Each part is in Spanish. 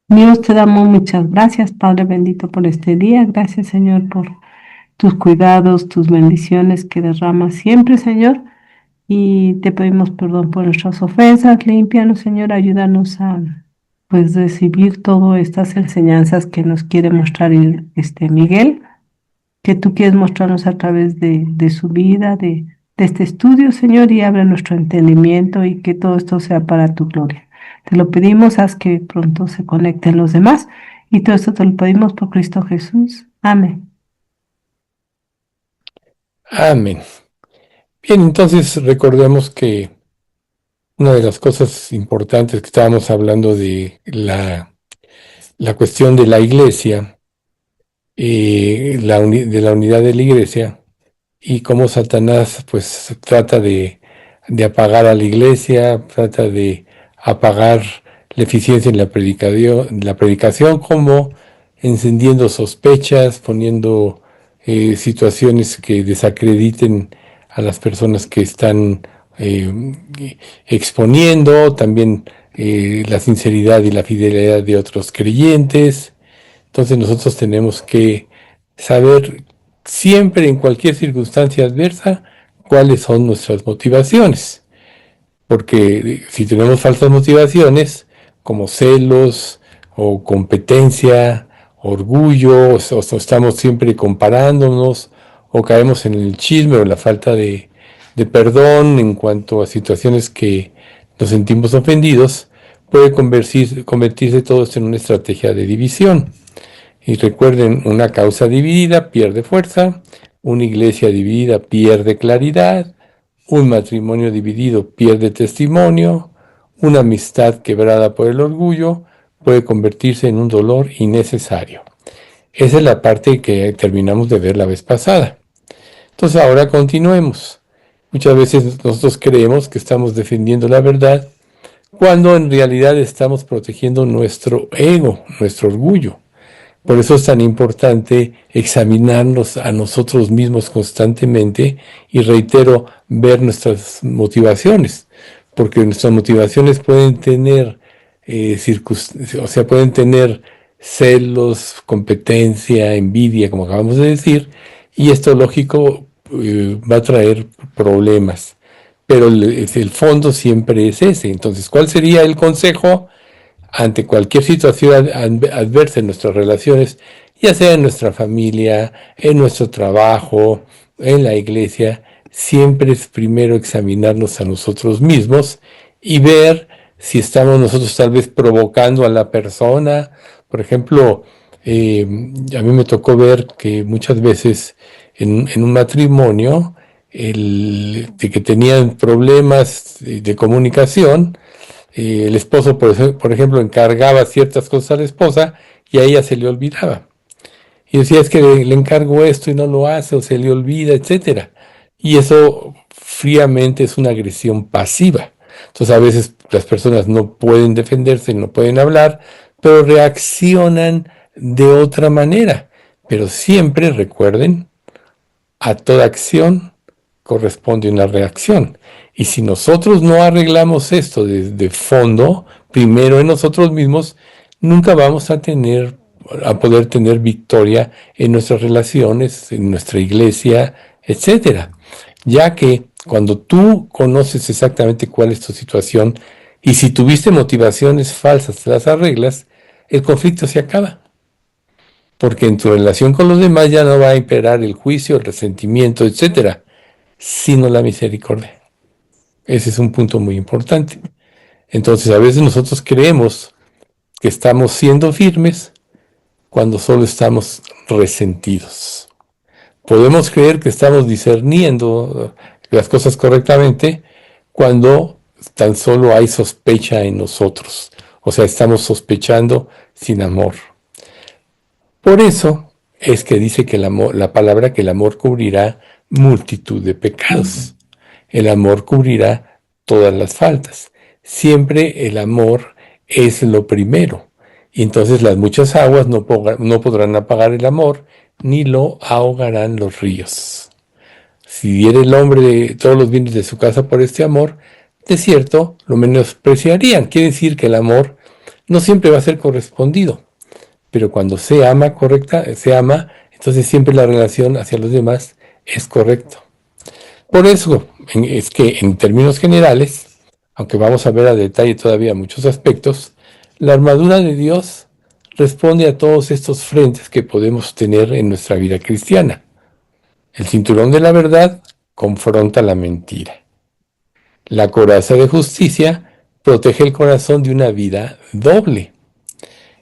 Dios, te damos muchas gracias, Padre bendito, por este día. Gracias, Señor, por tus cuidados, tus bendiciones que derramas siempre, Señor. Y te pedimos perdón por nuestras ofensas. Límpianos, Señor, ayúdanos a pues recibir todas estas enseñanzas que nos quiere mostrar Miguel, que tú quieres mostrarnos a través de su vida, de este estudio, Señor, y abre nuestro entendimiento y que todo esto sea para tu gloria. Te lo pedimos, haz que pronto se conecten los demás y todo esto te lo pedimos por Cristo Jesús. Amén. Amén. Bien, entonces recordemos que una de las cosas importantes que estábamos hablando de la cuestión de la iglesia, de la unidad de la iglesia, y cómo Satanás pues trata de apagar a la iglesia, trata de apagar la eficiencia en la predicación, como encendiendo sospechas, poniendo situaciones que desacrediten a las personas que están eh, exponiendo, también la sinceridad y la fidelidad de otros creyentes. Entonces nosotros tenemos que saber siempre en cualquier circunstancia adversa cuáles son nuestras motivaciones. Porque si tenemos falsas motivaciones, como celos o competencia, orgullo, o estamos siempre comparándonos, o caemos en el chisme o en la falta de perdón en cuanto a situaciones que nos sentimos ofendidos, puede convertirse todo esto en una estrategia de división. Y recuerden, una causa dividida pierde fuerza, una iglesia dividida pierde claridad, un matrimonio dividido pierde testimonio, una amistad quebrada por el orgullo puede convertirse en un dolor innecesario. Esa es la parte que terminamos de ver la vez pasada. Entonces ahora continuemos. Muchas veces nosotros creemos que estamos defendiendo la verdad cuando en realidad estamos protegiendo nuestro ego, nuestro orgullo. Por eso es tan importante examinarnos a nosotros mismos constantemente y, reitero, ver nuestras motivaciones, porque nuestras motivaciones pueden tener, o sea, pueden tener celos, competencia, envidia, como acabamos de decir, y esto lógico va a traer problemas. Pero el fondo siempre es ese. Entonces, ¿cuál sería el consejo? Ante cualquier situación adversa en nuestras relaciones, ya sea en nuestra familia, en nuestro trabajo, en la iglesia, siempre es primero examinarnos a nosotros mismos y ver si estamos nosotros tal vez provocando a la persona. Por ejemplo, a mí me tocó ver que muchas veces en un matrimonio, de que tenían problemas de comunicación, el esposo, por ejemplo, encargaba ciertas cosas a la esposa y a ella se le olvidaba. Y decía, es que le encargo esto y no lo hace o se le olvida, etcétera. Y eso fríamente es una agresión pasiva. Entonces a veces las personas no pueden defenderse, no pueden hablar, pero reaccionan de otra manera. Pero siempre recuerden, a toda acción corresponde una reacción. Y si nosotros no arreglamos esto de fondo, primero en nosotros mismos, nunca vamos a poder tener victoria en nuestras relaciones, en nuestra iglesia, etcétera. Ya que cuando tú conoces exactamente cuál es tu situación y si tuviste motivaciones falsas, las arreglas, el conflicto se acaba. Porque en tu relación con los demás ya no va a imperar el juicio, el resentimiento, etcétera, sino la misericordia. Ese es un punto muy importante. Entonces, a veces nosotros creemos que estamos siendo firmes cuando solo estamos resentidos. Podemos creer que estamos discerniendo las cosas correctamente cuando tan solo hay sospecha en nosotros. O sea, estamos sospechando sin amor. Por eso es que dice que la palabra que el amor cubrirá multitud de pecados. El amor cubrirá todas las faltas. Siempre el amor es lo primero. Y entonces las muchas aguas no podrán apagar el amor, ni lo ahogarán los ríos. Si diera el hombre de todos los bienes de su casa por este amor, de cierto lo menospreciarían. Quiere decir que el amor no siempre va a ser correspondido, pero cuando se ama, entonces siempre la relación hacia los demás es correcta. Por eso es que en términos generales, aunque vamos a ver a detalle todavía muchos aspectos, la armadura de Dios responde a todos estos frentes que podemos tener en nuestra vida cristiana. El cinturón de la verdad confronta la mentira. La coraza de justicia protege el corazón de una vida doble.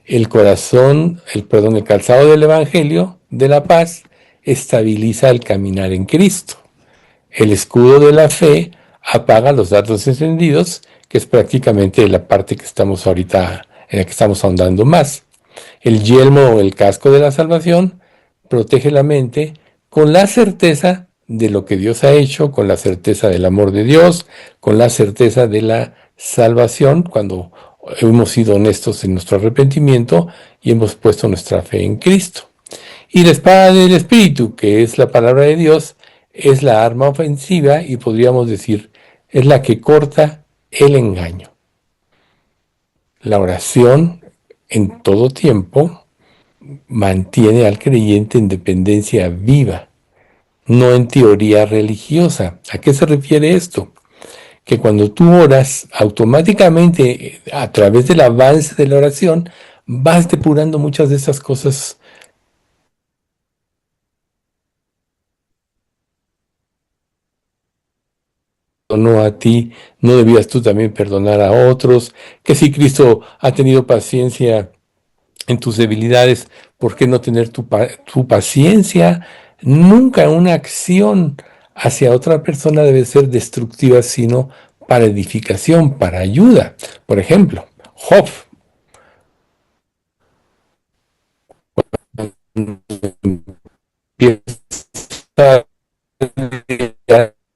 El calzado del Evangelio de la paz estabiliza el caminar en Cristo. El escudo de la fe apaga los dardos encendidos, que es prácticamente la parte que estamos ahorita, en la que estamos ahondando más. El yelmo o el casco de la salvación protege la mente con la certeza de lo que Dios ha hecho, con la certeza del amor de Dios, con la certeza de la salvación, cuando hemos sido honestos en nuestro arrepentimiento y hemos puesto nuestra fe en Cristo. Y la espada del Espíritu, que es la palabra de Dios, es la arma ofensiva y podríamos decir, es la que corta el engaño. La oración en todo tiempo mantiene al creyente en dependencia viva, no en teoría religiosa. ¿A qué se refiere esto? Que cuando tú oras, automáticamente a través del avance de la oración, vas depurando muchas de esas cosas. No a ti, no debías tú también perdonar a otros, que si Cristo ha tenido paciencia en tus debilidades, ¿por qué no tener tu paciencia? Nunca una acción hacia otra persona debe ser destructiva, sino para edificación, para ayuda. Por ejemplo, Job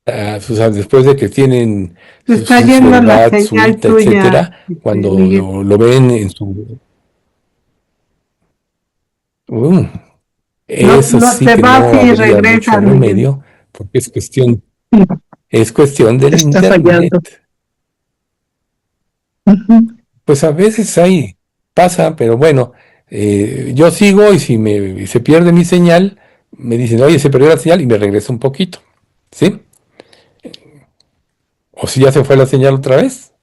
empieza después de que tienen Se su, está su, su yendo la edad, su señal hija, tuya, etcétera, cuando Miguel. lo ven en su... No, eso no sí te que vas no y habría mucho regresas, Miguel. remedio, porque es cuestión del Está internet. fallando. Ujú. Pues a veces ahí pasa, pero bueno, yo sigo y si se pierde mi señal, me dicen, oye, se perdió la señal y me regreso un poquito, ¿sí? O si ya se fue la señal otra vez,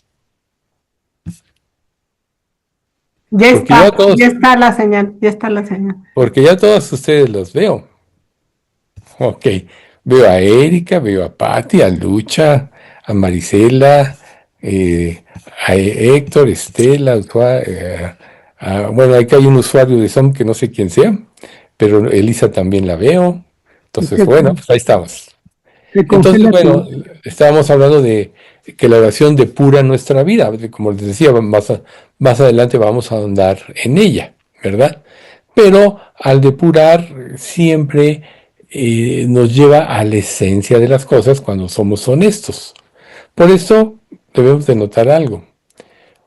porque Ya está la señal, ya está la señal. porque ya todos ustedes los veo. Ok, veo a Erika, veo a Patti, a Lucha, a Marisela, a Héctor, Estela, bueno, aquí hay un usuario de Zoom que no sé quién sea, pero Elisa también la veo. Entonces, bueno, pues ahí estamos. Se Entonces, congela bueno, todo. estábamos hablando de que la oración depura nuestra vida. Como les decía, más adelante vamos a ahondar en ella, ¿verdad? Pero al depurar siempre nos lleva a la esencia de las cosas cuando somos honestos. Por eso debemos de notar algo.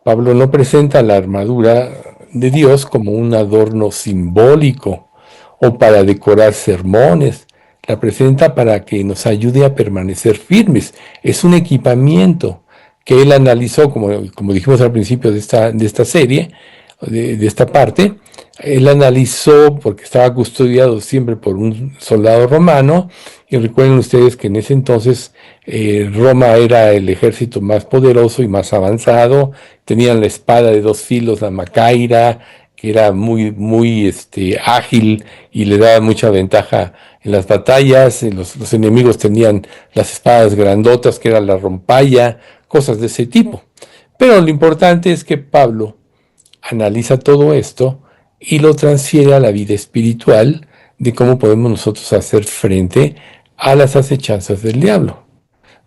Pablo no presenta la armadura de Dios como un adorno simbólico o para decorar sermones. La presenta para que nos ayude a permanecer firmes. Es un equipamiento que él analizó, como dijimos al principio de esta serie, de esta parte. Él analizó porque estaba custodiado siempre por un soldado romano, y recuerden ustedes que en ese entonces Roma era el ejército más poderoso y más avanzado. Tenían la espada de dos filos, la macaira, que era muy ágil y le daba mucha ventaja en las batallas. Los enemigos tenían las espadas grandotas, que era la rompalla, cosas de ese tipo. Pero lo importante es que Pablo analiza todo esto y lo transfiere a la vida espiritual de cómo podemos nosotros hacer frente a las acechanzas del diablo.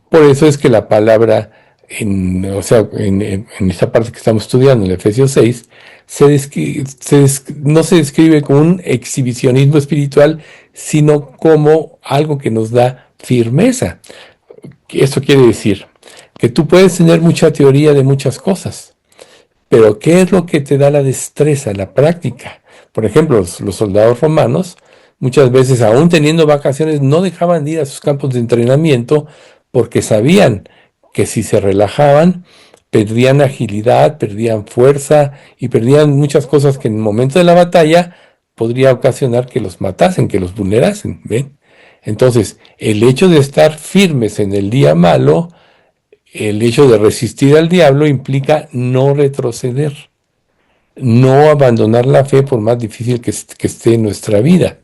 Por eso es que la palabra, en esta parte que estamos estudiando, en Efesios 6, no se describe como un exhibicionismo espiritual, sino como algo que nos da firmeza. Esto quiere decir que tú puedes tener mucha teoría de muchas cosas, pero ¿qué es lo que te da la destreza, la práctica? Por ejemplo, los soldados romanos, muchas veces, aún teniendo vacaciones, no dejaban de ir a sus campos de entrenamiento porque sabían que si se relajaban, perdían agilidad, perdían fuerza y perdían muchas cosas que en el momento de la batalla podría ocasionar que los matasen, que los vulnerasen, ¿ven? Entonces, el hecho de estar firmes en el día malo, el hecho de resistir al diablo implica no retroceder, no abandonar la fe por más difícil que esté en nuestra vida,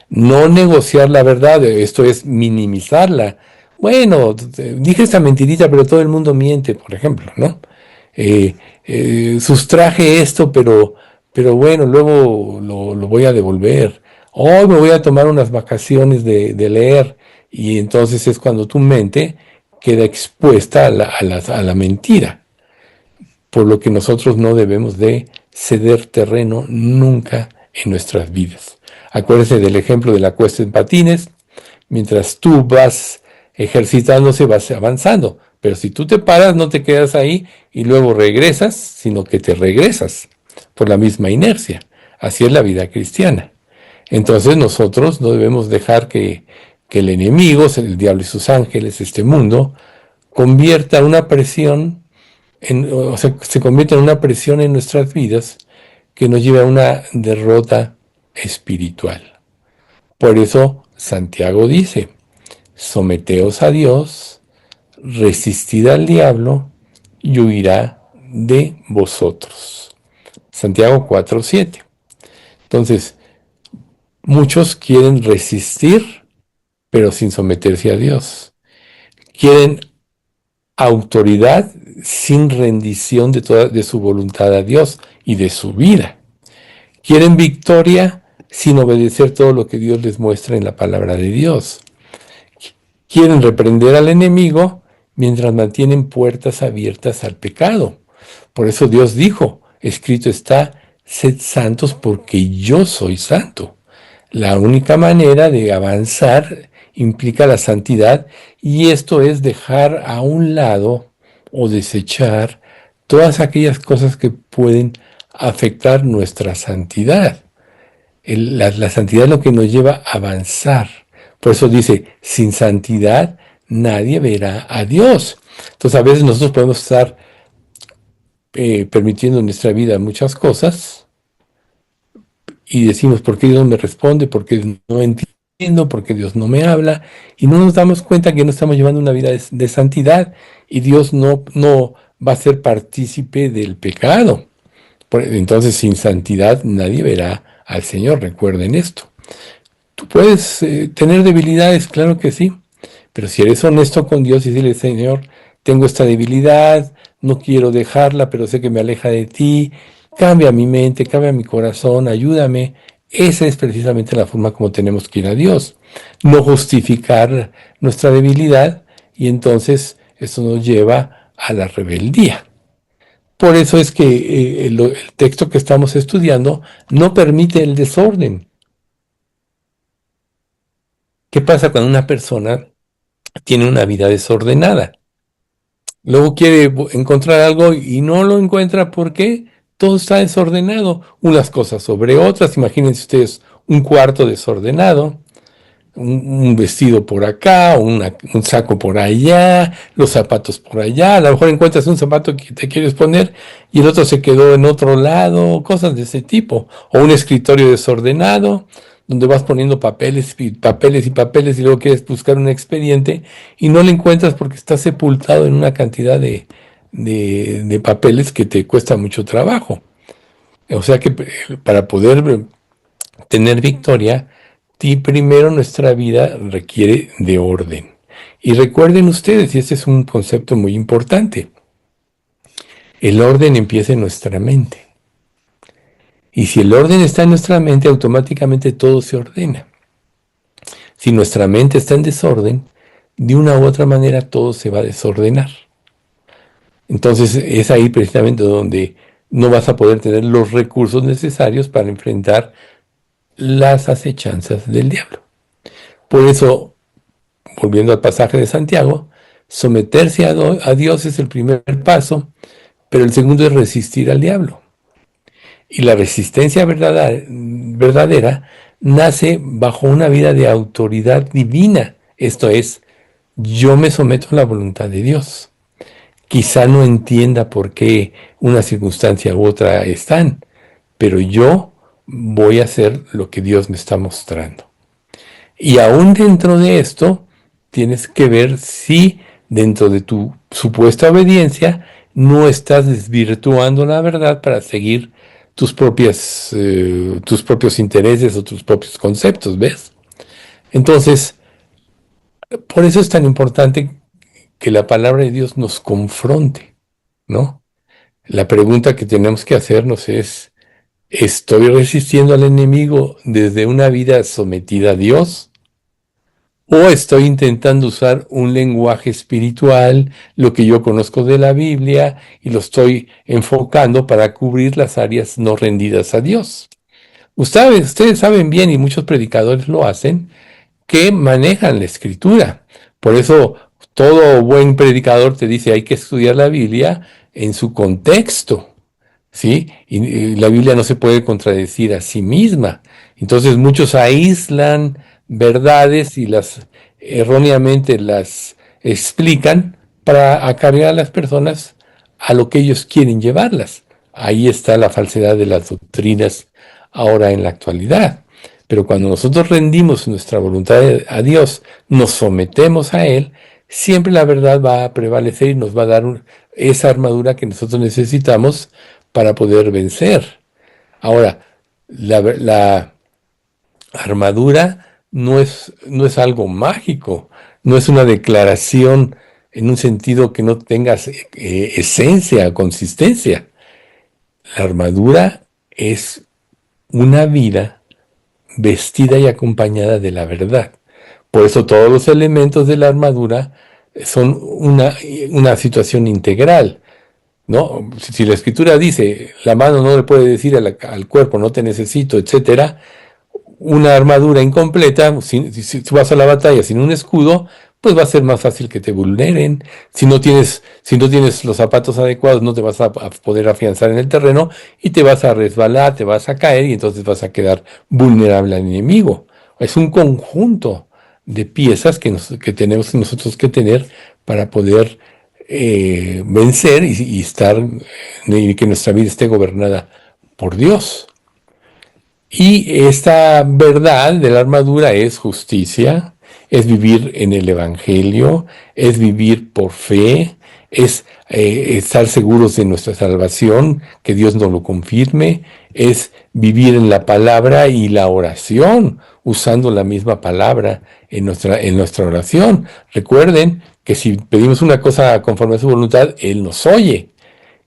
no negociar la verdad, esto es minimizarla. Bueno, dije esta mentirita, pero todo el mundo miente, por ejemplo, ¿no? Sustraje esto, pero bueno, luego lo voy a devolver. Hoy me voy a tomar unas vacaciones de leer, y entonces es cuando tu mente queda expuesta a la mentira, por lo que nosotros no debemos de ceder terreno nunca en nuestras vidas. Acuérdense del ejemplo de la cuesta en patines. Mientras tú vas ejercitándose, vas avanzando. Pero si tú te paras, no te quedas ahí y luego regresas, sino que te regresas por la misma inercia. Así es la vida cristiana. Entonces nosotros no debemos dejar que el enemigo, el diablo y sus ángeles, este mundo, convierta una presión, o sea, se convierta en una presión en nuestras vidas que nos lleve a una derrota espiritual. Por eso Santiago dice: someteos a Dios, resistid al diablo y huirá de vosotros. Santiago 4:7. Entonces, muchos quieren resistir, pero sin someterse a Dios. Quieren autoridad sin rendición de su voluntad a Dios y de su vida. Quieren victoria sin obedecer todo lo que Dios les muestra en la palabra de Dios. Quieren reprender al enemigo mientras mantienen puertas abiertas al pecado. Por eso Dios dijo, escrito está: sed santos porque yo soy santo. La única manera de avanzar implica la santidad, y esto es dejar a un lado o desechar todas aquellas cosas que pueden afectar nuestra santidad. La santidad es lo que nos lleva a avanzar. Por eso dice, sin santidad nadie verá a Dios. Entonces a veces nosotros podemos estar permitiendo en nuestra vida muchas cosas y decimos, ¿por qué Dios no me responde? ¿Por qué no entiendo? ¿Por qué Dios no me habla? Y no nos damos cuenta que no estamos llevando una vida de santidad, y Dios no va a ser partícipe del pecado. Entonces, sin santidad nadie verá al Señor. Recuerden esto. Tú puedes tener debilidades, claro que sí, pero si eres honesto con Dios y dile: Señor, tengo esta debilidad, no quiero dejarla, pero sé que me aleja de ti, cambia mi mente, cambia mi corazón, ayúdame. Esa es precisamente la forma como tenemos que ir a Dios. No justificar nuestra debilidad, y entonces esto nos lleva a la rebeldía. Por eso es que el texto que estamos estudiando no permite el desorden. ¿Qué pasa cuando una persona tiene una vida desordenada? Luego quiere encontrar algo y no lo encuentra porque todo está desordenado. Unas cosas sobre otras. Imagínense ustedes un cuarto desordenado, un vestido por acá, un saco por allá, los zapatos por allá. A lo mejor encuentras un zapato que te quieres poner y el otro se quedó en otro lado, cosas de ese tipo. O un escritorio desordenado, donde vas poniendo papeles y papeles y papeles, y luego quieres buscar un expediente y no lo encuentras porque está sepultado en una cantidad de papeles que te cuesta mucho trabajo. O sea que para poder tener victoria, primero nuestra vida requiere de orden. Y recuerden ustedes, y este es un concepto muy importante, el orden empieza en nuestra mente. Y si el orden está en nuestra mente, automáticamente todo se ordena. Si nuestra mente está en desorden, de una u otra manera todo se va a desordenar. Entonces es ahí precisamente donde no vas a poder tener los recursos necesarios para enfrentar las acechanzas del diablo. Por eso, volviendo al pasaje de Santiago, someterse a Dios es el primer paso, pero el segundo es resistir al diablo. Y la resistencia verdadera nace bajo una vida de autoridad divina. Esto es, yo me someto a la voluntad de Dios. quizá no entienda por qué una circunstancia u otra están, pero yo voy a hacer lo que Dios me está mostrando. Y aún dentro de esto, tienes que ver si dentro de tu supuesta obediencia no estás desvirtuando la verdad para seguir tus propios intereses o tus propios conceptos, ¿ves? Entonces, por eso es tan importante que la palabra de Dios nos confronte, ¿no? La pregunta que tenemos que hacernos es, ¿estoy resistiendo al enemigo desde una vida sometida a Dios? ¿O estoy intentando usar un lenguaje espiritual, lo que yo conozco de la Biblia, y lo estoy enfocando para cubrir las áreas no rendidas a Dios? Ustedes saben bien, y muchos predicadores lo hacen, que manejan la escritura. Por eso todo buen predicador te dice hay que estudiar la Biblia en su contexto, ¿sí? Y la Biblia no se puede contradecir a sí misma. Entonces muchos aíslan verdades y las erróneamente las explican para acarrear a las personas a lo que ellos quieren llevarlas. Ahí está la falsedad de las doctrinas ahora en la actualidad. Pero cuando nosotros rendimos nuestra voluntad a Dios, nos sometemos a Él, siempre la verdad va a prevalecer y nos va a dar esa armadura que nosotros necesitamos para poder vencer. Ahora, la armadura no es algo mágico, no es una declaración en un sentido que no tenga esencia, consistencia. La armadura es una vida vestida y acompañada de la verdad. Por eso todos los elementos de la armadura son una situación integral, ¿no? Si la escritura dice, la mano no le puede decir al cuerpo, no te necesito, etcétera, una armadura incompleta, si tú vas a la batalla sin un escudo, pues va a ser más fácil que te vulneren. Si no tienes los zapatos adecuados, no te vas a poder afianzar en el terreno y te vas a resbalar, te vas a caer y entonces vas a quedar vulnerable al enemigo. Es un conjunto de piezas que tenemos nosotros que tener para poder vencer y que nuestra vida esté gobernada por Dios. Y esta verdad de la armadura es justicia, es vivir en el Evangelio, es vivir por fe, es estar seguros de nuestra salvación, que Dios nos lo confirme, es vivir en la palabra y la oración, usando la misma palabra en nuestra oración. Recuerden que si pedimos una cosa conforme a su voluntad, Él nos oye.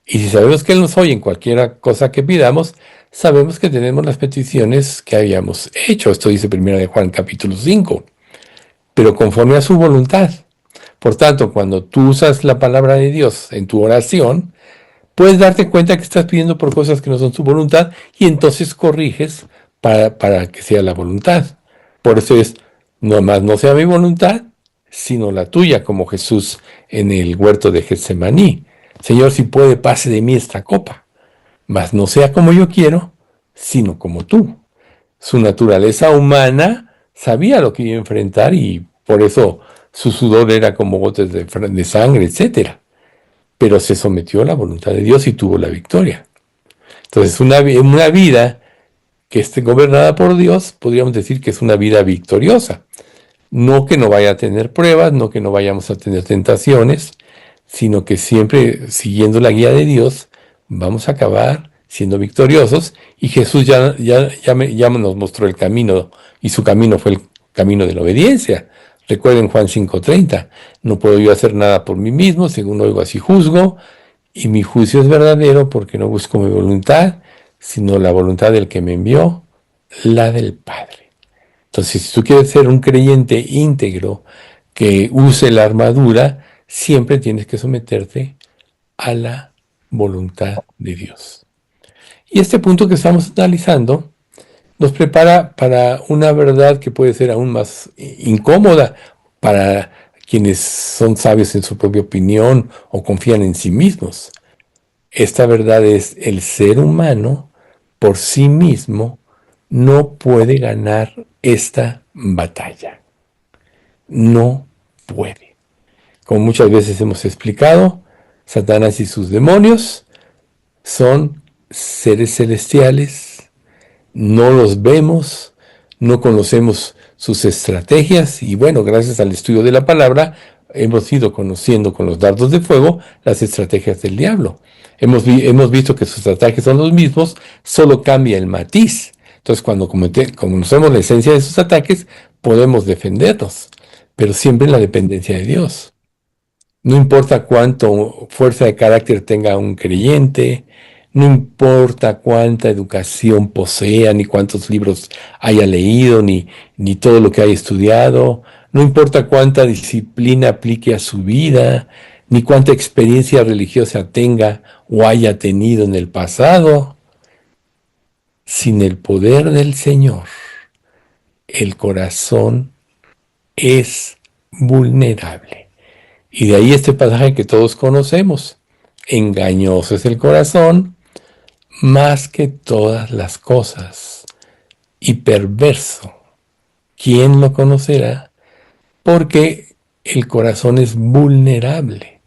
Y si sabemos que Él nos oye en cualquier cosa que pidamos, sabemos que tenemos las peticiones que habíamos hecho. Esto dice 1 de Juan capítulo 5. Pero conforme a su voluntad. Por tanto, cuando tú usas la palabra de Dios en tu oración, puedes darte cuenta que estás pidiendo por cosas que no son su voluntad y entonces corriges para que sea la voluntad. Por eso es, no más no sea mi voluntad, sino la tuya, como Jesús en el huerto de Getsemaní. Señor, si puede, pase de mí esta copa, mas no sea como yo quiero, sino como tú. Su naturaleza humana sabía lo que iba a enfrentar y por eso su sudor era como gotas de sangre, etcétera. Pero se sometió a la voluntad de Dios y tuvo la victoria. Entonces, una vida que esté gobernada por Dios, podríamos decir que es una vida victoriosa. No que no vaya a tener pruebas, no que no vayamos a tener tentaciones, sino que siempre siguiendo la guía de Dios vamos a acabar siendo victoriosos y Jesús ya nos mostró el camino y su camino fue el camino de la obediencia. Recuerden Juan 5:30, no puedo yo hacer nada por mí mismo, según oigo así juzgo, y mi juicio es verdadero porque no busco mi voluntad, sino la voluntad del que me envió, la del Padre. Entonces, si tú quieres ser un creyente íntegro que use la armadura, siempre tienes que someterte a la voluntad de Dios. Y este punto que estamos analizando nos prepara para una verdad que puede ser aún más incómoda para quienes son sabios en su propia opinión o confían en sí mismos. Esta verdad es el ser humano por sí mismo no puede ganar esta batalla. No puede. Como muchas veces hemos explicado, Satanás y sus demonios son seres celestiales, no los vemos, no conocemos sus estrategias y bueno, gracias al estudio de la palabra hemos ido conociendo con los dardos de fuego las estrategias del diablo. Hemos visto que sus ataques son los mismos, solo cambia el matiz. Entonces cuando conocemos la esencia de sus ataques, podemos defendernos, pero siempre en la dependencia de Dios. No importa cuánto fuerza de carácter tenga un creyente, no importa cuánta educación posea, ni cuántos libros haya leído, ni todo lo que haya estudiado, no importa cuánta disciplina aplique a su vida, ni cuánta experiencia religiosa tenga o haya tenido en el pasado, sin el poder del Señor, el corazón es vulnerable. Y de ahí este pasaje que todos conocemos. Engañoso es el corazón más que todas las cosas y perverso. ¿Quién lo conocerá? Porque el corazón es vulnerable.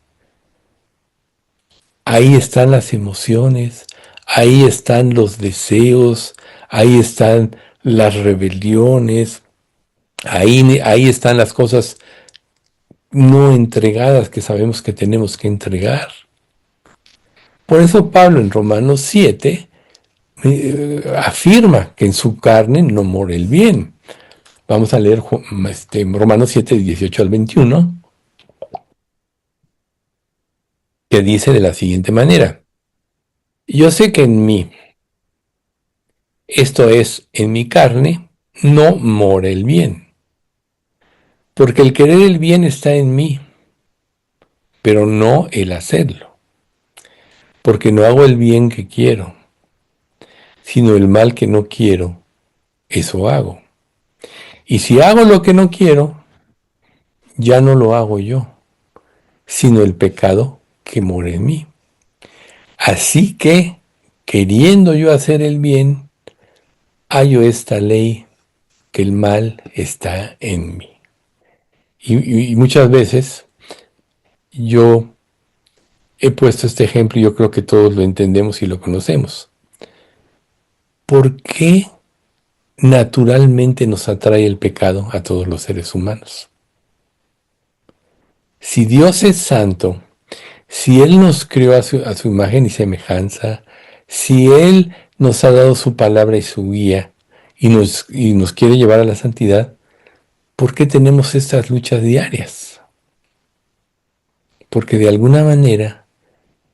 Ahí están las emociones, ahí están los deseos, ahí están las rebeliones, ahí están las cosas no entregadas que sabemos que tenemos que entregar. Por eso Pablo en Romanos 7 afirma que en su carne no mora el bien. Vamos a leer Romanos 7, 18 al 21, que dice de la siguiente manera: yo sé que en mí, esto es, en mi carne, no mora el bien, porque el querer el bien está en mí, pero no el hacerlo, porque no hago el bien que quiero, sino el mal que no quiero, eso hago. Y si hago lo que no quiero, ya no lo hago yo, sino el pecado que mora en mí. Así que, queriendo yo hacer el bien, hallo esta ley, que el mal está en mí. Y muchas veces yo he puesto este ejemplo y yo creo que todos lo entendemos y lo conocemos. ¿Por qué naturalmente nos atrae el pecado a todos los seres humanos? Si Dios es santo, si Él nos creó a su imagen y semejanza, si Él nos ha dado su palabra y su guía y nos quiere llevar a la santidad, ¿por qué tenemos estas luchas diarias? Porque de alguna manera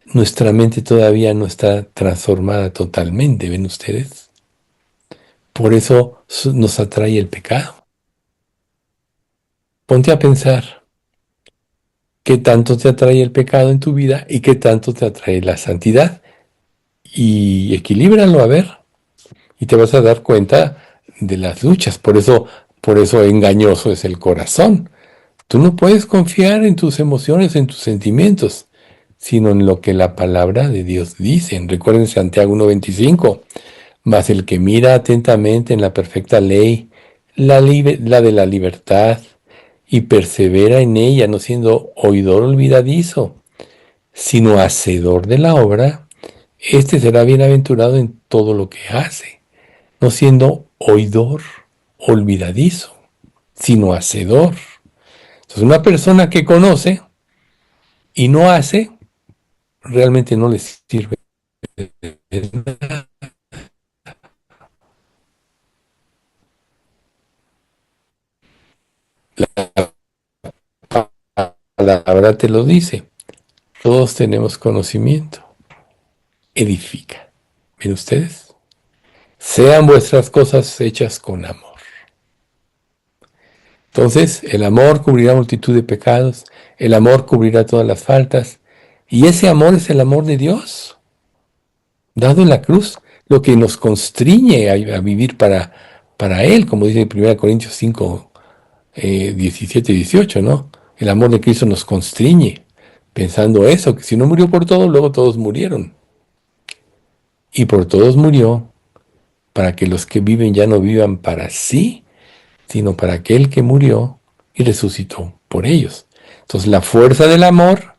nuestra mente todavía no está transformada totalmente, ¿ven ustedes? Por eso nos atrae el pecado. Ponte a pensar qué tanto te atrae el pecado en tu vida y qué tanto te atrae la santidad. Y equilíbralo a ver. Y te vas a dar cuenta de las luchas. Por eso engañoso es el corazón. Tú no puedes confiar en tus emociones, en tus sentimientos, sino en lo que la palabra de Dios dice. Recuerden Santiago 1:25. Mas el que mira atentamente en la perfecta ley, la de la libertad, y persevera en ella, no siendo oidor olvidadizo, sino hacedor de la obra, éste será bienaventurado en todo lo que hace, no siendo oidor olvidadizo, sino hacedor. Entonces, una persona que conoce y no hace, realmente no le sirve de nada. La palabra te lo dice. Todos tenemos conocimiento. Edifica. ¿Ven ustedes? Sean vuestras cosas hechas con amor. Entonces, el amor cubrirá multitud de pecados, el amor cubrirá todas las faltas, y ese amor es el amor de Dios, dado en la cruz, lo que nos constriñe a vivir para Él, como dice en 1 Corintios 5, 17 y 18, ¿no? El amor de Cristo nos constriñe, pensando eso, que si no murió por todos, luego todos murieron. Y por todos murió, para que los que viven ya no vivan para sí, sino para aquel que murió y resucitó por ellos. Entonces la fuerza del amor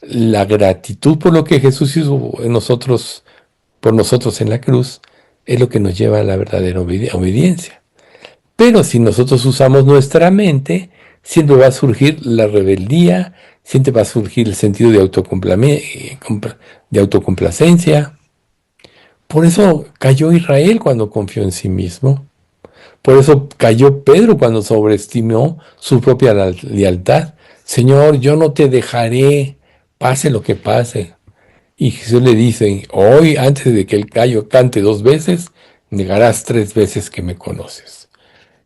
la gratitud por lo que Jesús hizo en nosotros, por nosotros en la cruz, es lo que nos lleva a la verdadera obediencia. Pero si nosotros usamos nuestra mente, siempre va a surgir la rebeldía, siempre va a surgir el sentido de autocomplacencia. Por eso cayó Israel cuando confió en sí mismo. Por eso cayó Pedro cuando sobreestimó su propia lealtad. Señor, yo no te dejaré, pase lo que pase. Y Jesús le dice, hoy antes de que el gallo cante 2 veces, negarás 3 veces que me conoces.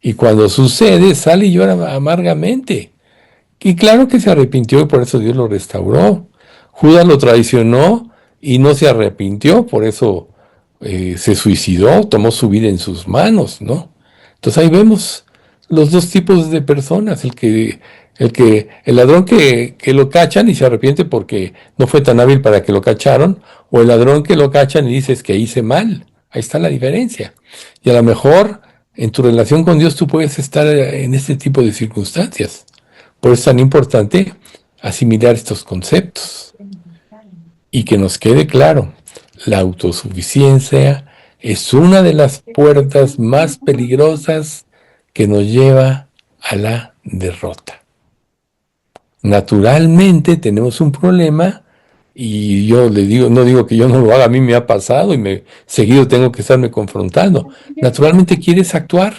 Y cuando sucede, sale y llora amargamente. Y claro que se arrepintió y por eso Dios lo restauró. Judas lo traicionó y no se arrepintió, por eso se suicidó, tomó su vida en sus manos, ¿no? Entonces ahí vemos los dos tipos de personas, el ladrón que lo cachan y se arrepiente porque no fue tan hábil para que lo cacharon, o el ladrón que lo cachan y dices que hice mal. Ahí está la diferencia. Y a lo mejor en tu relación con Dios tú puedes estar en este tipo de circunstancias. Por eso es tan importante asimilar estos conceptos y que nos quede claro, la autosuficiencia es una de las puertas más peligrosas que nos lleva a la derrota. Naturalmente tenemos un problema y yo le digo, no digo que yo no lo haga, a mí me ha pasado y seguido tengo que estarme confrontando. Naturalmente quieres actuar.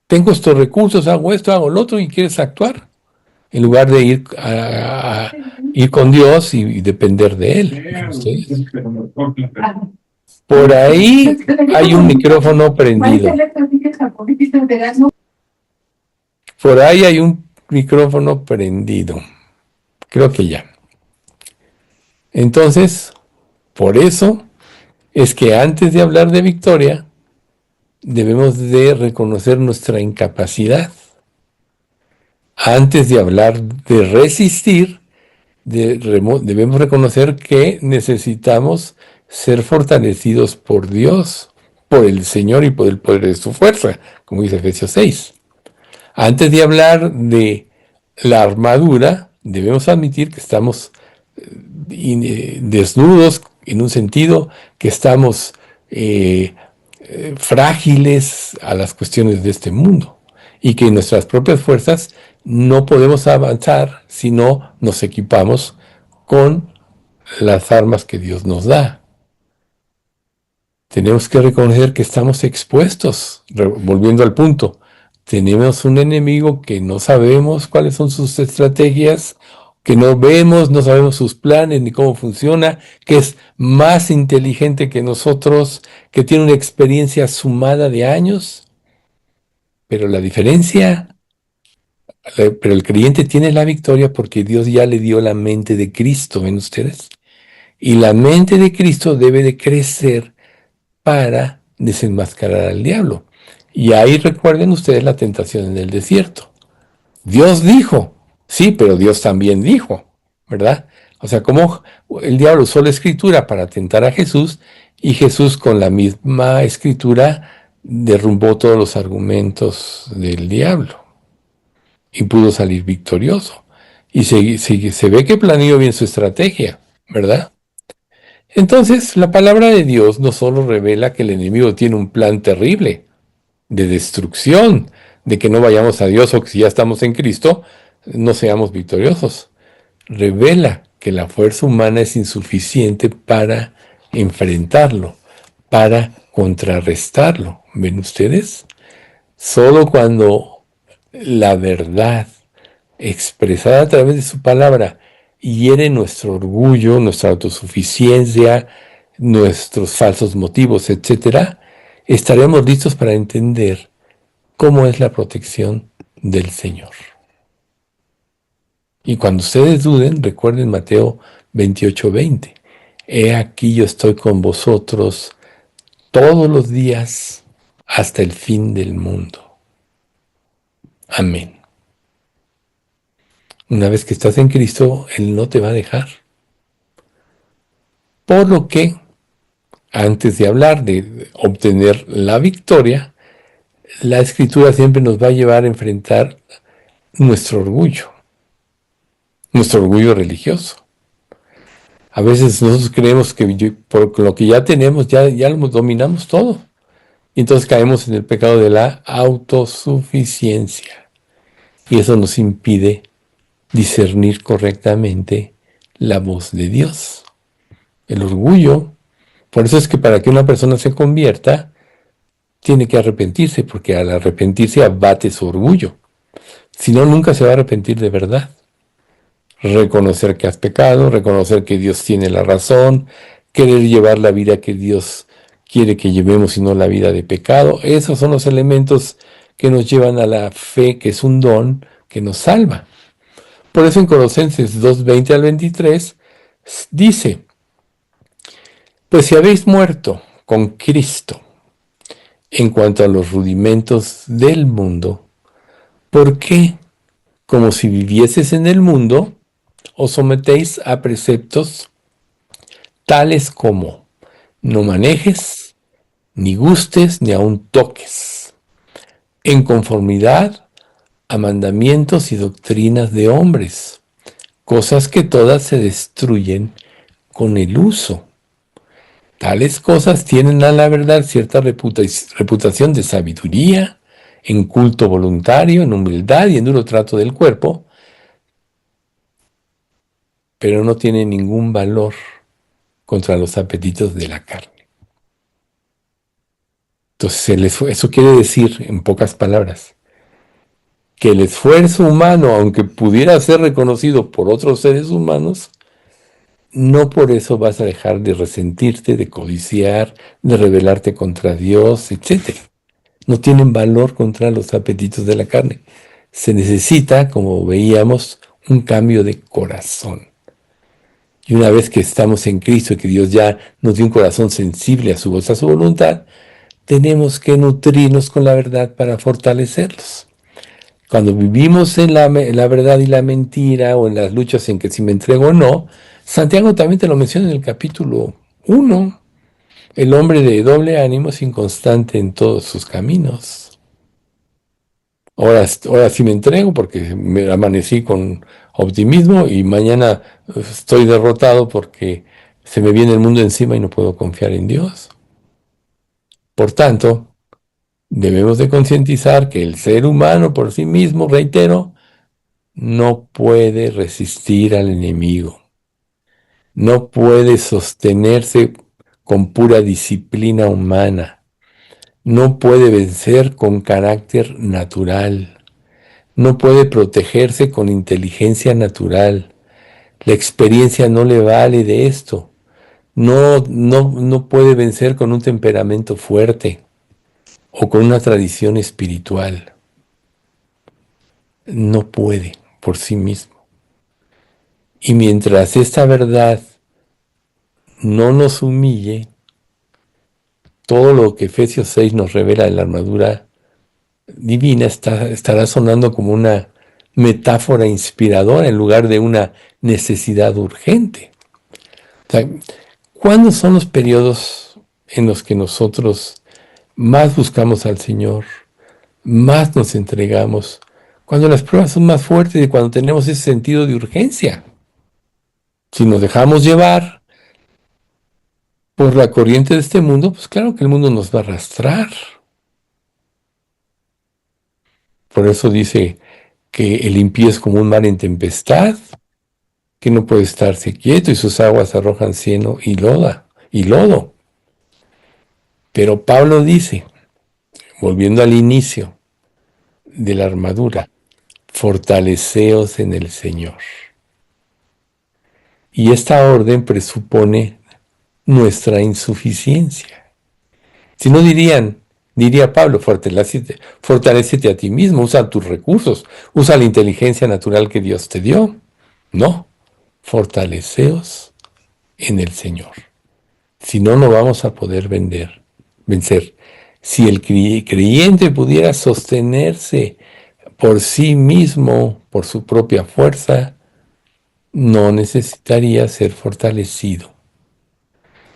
Tengo estos recursos, hago esto, hago lo otro y quieres actuar. En lugar de ir con Dios y depender de Él. ¿Ustedes? Por ahí hay un micrófono prendido. Por ahí hay un micrófono prendido. Creo que ya. Entonces, por eso es que antes de hablar de victoria, debemos de reconocer nuestra incapacidad. Antes de hablar de resistir, debemos reconocer que necesitamos ser fortalecidos por Dios, por el Señor y por el poder de su fuerza, como dice Efesios 6. Antes de hablar de la armadura, debemos admitir que estamos desnudos en un sentido, que estamos frágiles a las cuestiones de este mundo y que en nuestras propias fuerzas no podemos avanzar si no nos equipamos con las armas que Dios nos da. Tenemos que reconocer que estamos expuestos, volviendo al punto. Tenemos un enemigo que no sabemos cuáles son sus estrategias, que no vemos, no sabemos sus planes ni cómo funciona, que es más inteligente que nosotros, que tiene una experiencia sumada de años. Pero la diferencia, pero el creyente tiene la victoria porque Dios ya le dio la mente de Cristo, ¿ven ustedes? Y la mente de Cristo debe de crecer para desenmascarar al diablo. Y ahí recuerden ustedes la tentación en el desierto. Dios dijo, sí, pero Dios también dijo, ¿verdad? O sea, como el diablo usó la escritura para tentar a Jesús y Jesús con la misma escritura derrumbó todos los argumentos del diablo y pudo salir victorioso. Y se ve que planeó bien su estrategia, ¿verdad? Entonces, la palabra de Dios no solo revela que el enemigo tiene un plan terrible de destrucción, de que no vayamos a Dios o que si ya estamos en Cristo, no seamos victoriosos. Revela que la fuerza humana es insuficiente para enfrentarlo, para contrarrestarlo. ¿Ven ustedes? Solo cuando la verdad expresada a través de su palabra hiere nuestro orgullo, nuestra autosuficiencia, nuestros falsos motivos, etcétera, estaremos listos para entender cómo es la protección del Señor. Y cuando ustedes duden, recuerden Mateo 28:20. He aquí yo estoy con vosotros todos los días hasta el fin del mundo. Amén. Una vez que estás en Cristo, Él no te va a dejar. Por lo que, antes de hablar de obtener la victoria, la Escritura siempre nos va a llevar a enfrentar nuestro orgullo. nuestro orgullo religioso. A veces nosotros creemos que por lo que ya tenemos, ya lo dominamos todo. Y entonces caemos en el pecado de la autosuficiencia. Y eso nos impide discernir correctamente la voz de Dios. El orgullo. Por eso es que para que una persona se convierta, tiene que arrepentirse, porque al arrepentirse abate su orgullo. Si no, nunca se va a arrepentir de verdad. Reconocer que has pecado, reconocer que Dios tiene la razón, querer llevar la vida que Dios quiere que llevemos y no la vida de pecado. Esos son los elementos que nos llevan a la fe, que es un don que nos salva. Por eso en Colosenses 2:20 al 23 dice, pues si habéis muerto con Cristo en cuanto a los rudimentos del mundo, ¿por qué, como si vivieses en el mundo, os sometéis a preceptos tales como no manejes, ni gustes, ni aun toques, en conformidad a mandamientos y doctrinas de hombres, cosas que todas se destruyen con el uso? Tales cosas tienen a la verdad cierta reputación de sabiduría, en culto voluntario, en humildad y en duro trato del cuerpo, pero no tienen ningún valor contra los apetitos de la carne. Entonces, eso quiere decir, en pocas palabras, que el esfuerzo humano, aunque pudiera ser reconocido por otros seres humanos, no por eso vas a dejar de resentirte, de codiciar, de rebelarte contra Dios, etc. No tienen valor contra los apetitos de la carne. Se necesita, como veíamos, un cambio de corazón. Y una vez que estamos en Cristo y que Dios ya nos dio un corazón sensible a su voz, a su voluntad, tenemos que nutrirnos con la verdad para fortalecerlos. Cuando vivimos en la verdad y la mentira, o en las luchas en que si me entrego o no, Santiago también te lo menciona en el capítulo 1. El hombre de doble ánimo es inconstante en todos sus caminos. Ahora sí me entrego porque me amanecí con optimismo y mañana estoy derrotado porque se me viene el mundo encima y no puedo confiar en Dios. Por tanto, debemos de concientizar que el ser humano por sí mismo, reitero, no puede resistir al enemigo. No puede sostenerse con pura disciplina humana. No puede vencer con carácter natural. No puede protegerse con inteligencia natural. La experiencia no le vale de esto. No puede vencer con un temperamento fuerte o con una tradición espiritual. No puede por sí mismo. Y mientras esta verdad no nos humille, todo lo que Efesios 6 nos revela de la armadura divina estará sonando como una metáfora inspiradora en lugar de una necesidad urgente. O sea, ¿cuándo son los periodos en los que nosotros más buscamos al Señor, más nos entregamos? Cuando las pruebas son más fuertes y cuando tenemos ese sentido de urgencia. Si nos dejamos llevar por la corriente de este mundo, pues claro que el mundo nos va a arrastrar. Por eso dice que el impío es como un mar en tempestad, que no puede estarse quieto y sus aguas arrojan cieno y lodo. Pero Pablo dice, volviendo al inicio de la armadura, fortaleceos en el Señor. Y esta orden presupone nuestra insuficiencia. Si no diría Pablo, fortalécete a ti mismo, usa tus recursos, usa la inteligencia natural que Dios te dio. No, fortaleceos en el Señor. Si no, no vamos a poder vencer. Si el creyente pudiera sostenerse por sí mismo, por su propia fuerza, no necesitaría ser fortalecido.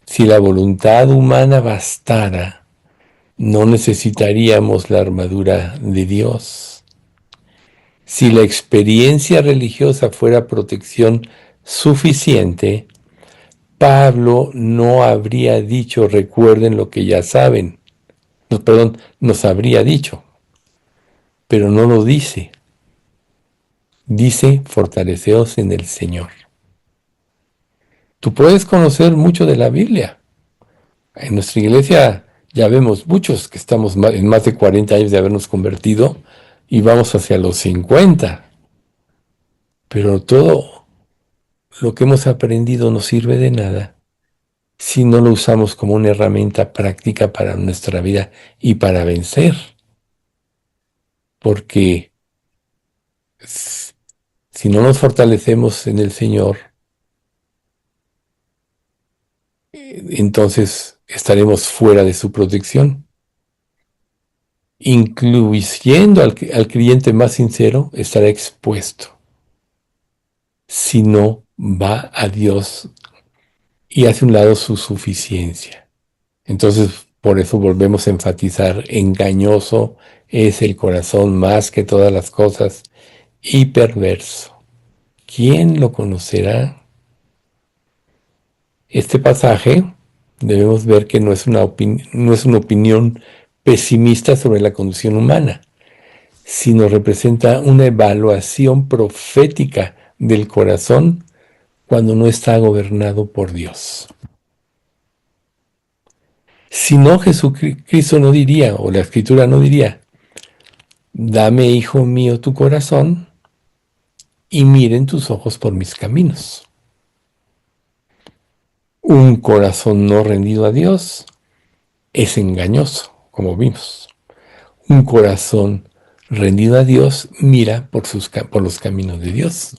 Si la voluntad humana bastara, no necesitaríamos la armadura de Dios. Si la experiencia religiosa fuera protección suficiente, Pablo no habría dicho, recuerden lo que ya saben. No, perdón, nos habría dicho, pero no lo dice. Dice, fortaleceos en el Señor. Tú puedes conocer mucho de la Biblia. En nuestra iglesia ya vemos muchos que estamos en más de 40 años de habernos convertido y vamos hacia los 50. Pero todo lo que hemos aprendido no sirve de nada si no lo usamos como una herramienta práctica para nuestra vida y para vencer. Porque si no nos fortalecemos en el Señor, entonces estaremos fuera de su protección. Incluyendo al creyente más sincero, estará expuesto si no va a Dios y hace un lado su suficiencia. Entonces, por eso volvemos a enfatizar, engañoso es el corazón más que todas las cosas y perverso. ¿Quién lo conocerá? Este pasaje debemos ver que no es una opinión pesimista sobre la condición humana, sino representa una evaluación profética del corazón cuando no está gobernado por Dios. Si no, Jesucristo no diría, o la Escritura no diría, dame, hijo mío, tu corazón y miren tus ojos por mis caminos. Un corazón no rendido a Dios es engañoso, como vimos. Un corazón rendido a Dios mira por los caminos de Dios.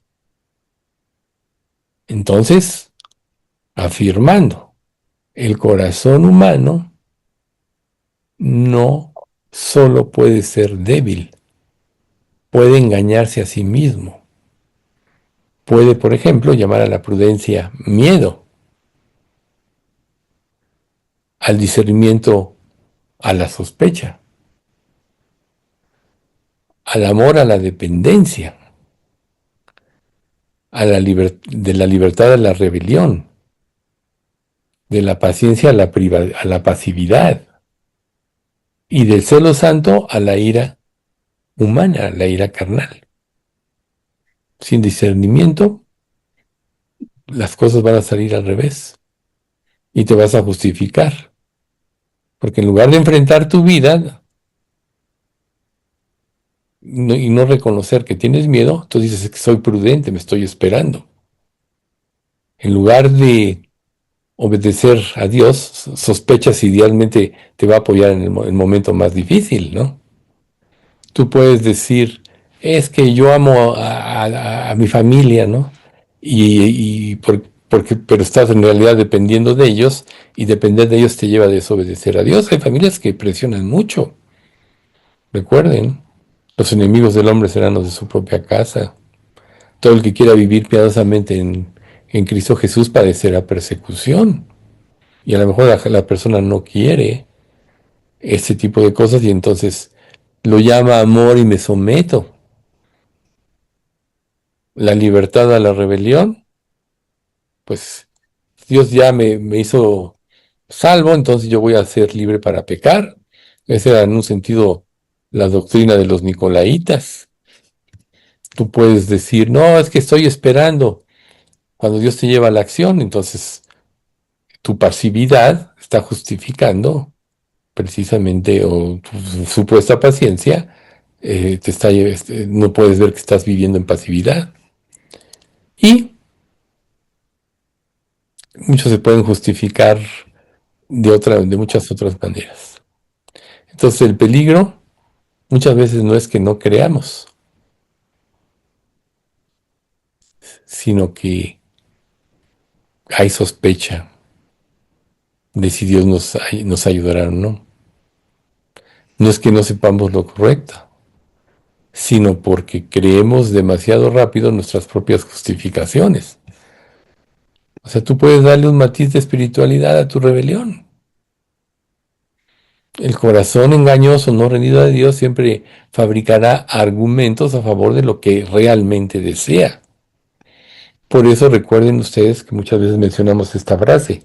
Entonces, afirmando, el corazón humano no solo puede ser débil, puede engañarse a sí mismo. Puede, por ejemplo, llamar a la prudencia miedo, al discernimiento a la sospecha, al amor a la dependencia, de la libertad a la rebelión, de la paciencia a la pasividad y del celo santo a la ira humana, a la ira carnal. Sin discernimiento, las cosas van a salir al revés y te vas a justificar, porque en lugar de enfrentar tu vida y no reconocer que tienes miedo, tú dices que soy prudente, me estoy esperando. En lugar de obedecer a Dios, sospechas idealmente te va a apoyar en el momento más difícil, ¿no? Tú puedes decir, es que yo amo a mi familia, ¿no? Pero estás en realidad dependiendo de ellos y depender de ellos te lleva a desobedecer a Dios. Hay familias que presionan mucho. Recuerden, los enemigos del hombre serán los de su propia casa. Todo el que quiera vivir piadosamente en Cristo Jesús padecerá persecución. Y a lo mejor la persona no quiere ese tipo de cosas y entonces lo llama amor y me someto. La libertad a la rebelión, pues Dios ya me hizo salvo, entonces yo voy a ser libre para pecar. Esa era en un sentido la doctrina de los nicolaitas. Tú puedes decir, no, es que estoy esperando. Cuando Dios te lleva a la acción, entonces tu pasividad está justificando precisamente, o tu supuesta paciencia, no puedes ver que estás viviendo en pasividad. Y muchos se pueden justificar de muchas otras maneras. Entonces el peligro muchas veces no es que no creamos, sino que hay sospecha de si Dios nos ayudará o no. No es que no sepamos lo correcto, sino porque creemos demasiado rápido nuestras propias justificaciones. O sea, tú puedes darle un matiz de espiritualidad a tu rebelión. El corazón engañoso, no rendido a Dios, siempre fabricará argumentos a favor de lo que realmente desea. Por eso recuerden ustedes que muchas veces mencionamos esta frase,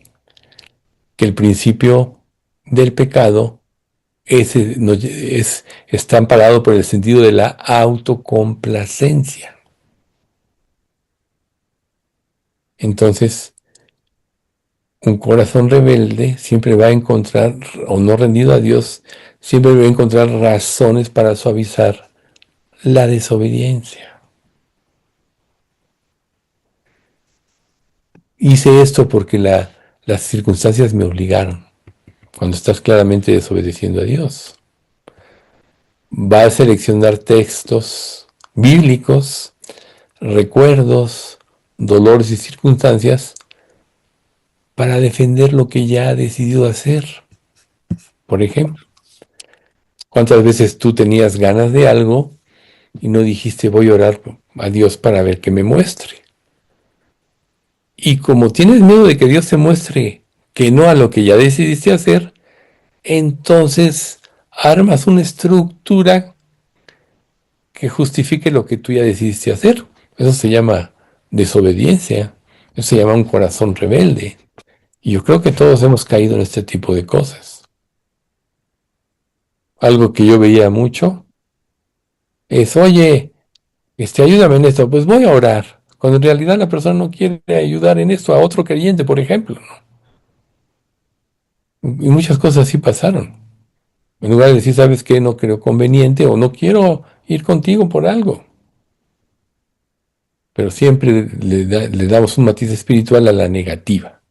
que el principio del pecado está amparado por el sentido de la autocomplacencia. Entonces, un corazón rebelde siempre va a encontrar, o no rendido a Dios, siempre va a encontrar razones para suavizar la desobediencia. Hice esto porque las circunstancias me obligaron. Cuando estás claramente desobedeciendo a Dios, va a seleccionar textos bíblicos, recuerdos, dolores y circunstancias para defender lo que ya ha decidido hacer. Por ejemplo, ¿cuántas veces tú tenías ganas de algo y no dijiste voy a orar a Dios para ver que me muestre? Y como tienes miedo de que Dios te muestre que no a lo que ya decidiste hacer, entonces armas una estructura que justifique lo que tú ya decidiste hacer. Eso se llama desobediencia, eso se llama un corazón rebelde. Y yo creo que todos hemos caído en este tipo de cosas. Algo que yo veía mucho es, oye, ayúdame en esto, pues voy a orar. Cuando en realidad la persona no quiere ayudar en esto a otro creyente, por ejemplo, ¿no? Y muchas cosas así pasaron. En lugar de decir, ¿sabes qué? No creo conveniente o no quiero ir contigo por algo. Pero siempre le damos un matiz espiritual a la negativa.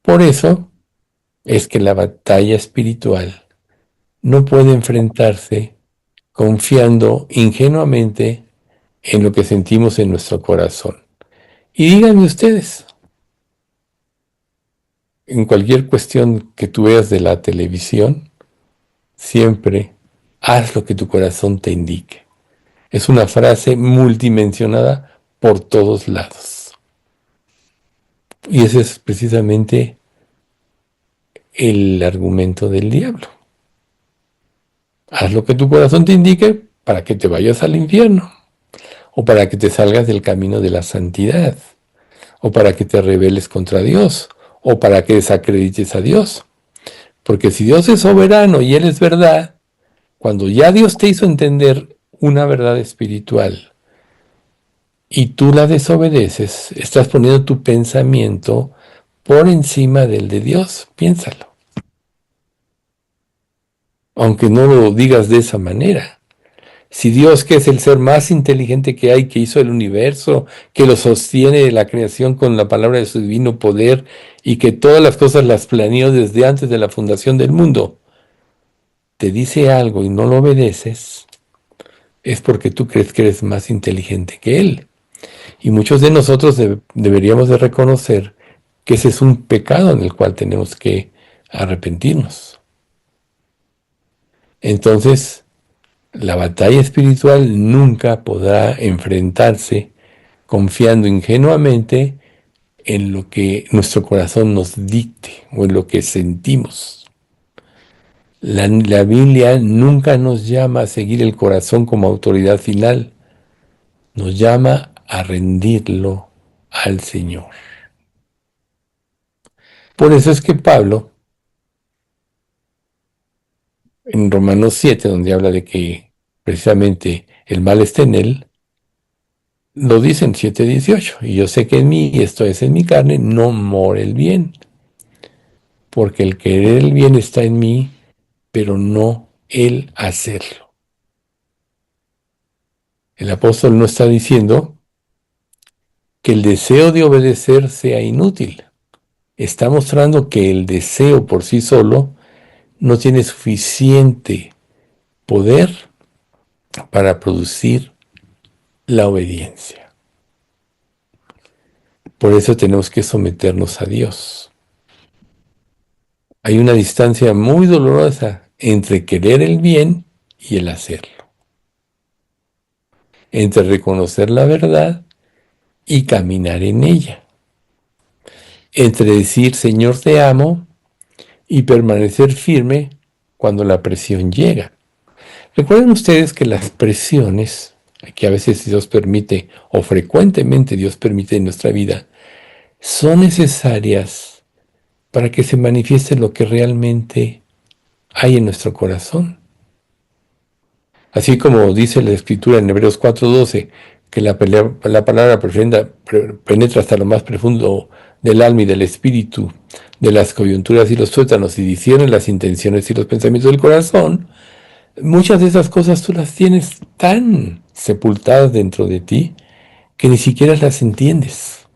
Por eso es que la batalla espiritual no puede enfrentarse confiando ingenuamente en lo que sentimos en nuestro corazón. Y díganme ustedes, en cualquier cuestión que tú veas de la televisión, siempre haz lo que tu corazón te indique. Es una frase multimensionada por todos lados. Y ese es precisamente el argumento del diablo. Haz lo que tu corazón te indique para que te vayas al infierno, o para que te salgas del camino de la santidad, o para que te rebeles contra Dios, o para que desacredites a Dios. Porque si Dios es soberano y Él es verdad, cuando ya Dios te hizo entender una verdad espiritual y tú la desobedeces, estás poniendo tu pensamiento por encima del de Dios. Piénsalo. Aunque no lo digas de esa manera. Si Dios, que es el ser más inteligente que hay, que hizo el universo, que lo sostiene la creación con la palabra de su divino poder y que todas las cosas las planeó desde antes de la fundación del mundo, te dice algo y no lo obedeces, es porque tú crees que eres más inteligente que Él. Y muchos de nosotros deberíamos de reconocer que ese es un pecado en el cual tenemos que arrepentirnos. Entonces, la batalla espiritual nunca podrá enfrentarse confiando ingenuamente en lo que nuestro corazón nos dicte o en lo que sentimos. La Biblia nunca nos llama a seguir el corazón como autoridad final, nos llama a rendirlo al Señor. Por eso es que Pablo, en Romanos 7, donde habla de que precisamente el mal está en él, lo dice en 7:18, y yo sé que en mí, esto es en mi carne, no mora el bien, porque el querer el bien está en mí, pero no el hacerlo. El apóstol no está diciendo que el deseo de obedecer sea inútil. Está mostrando que el deseo por sí solo no tiene suficiente poder para producir la obediencia. Por eso tenemos que someternos a Dios. Hay una distancia muy dolorosa entre querer el bien y el hacerlo. Entre reconocer la verdad y caminar en ella. Entre decir, Señor, te amo, y permanecer firme cuando la presión llega. Recuerden ustedes que las presiones que a veces Dios permite o frecuentemente Dios permite en nuestra vida son necesarias para que se manifieste lo que realmente hay en nuestro corazón. Así como dice la Escritura en Hebreos 4:12, que la palabra penetra hasta lo más profundo del alma y del espíritu, de las coyunturas y los tuétanos, y discierne las intenciones y los pensamientos del corazón. Muchas de esas cosas tú las tienes tan sepultadas dentro de ti que ni siquiera las entiendes.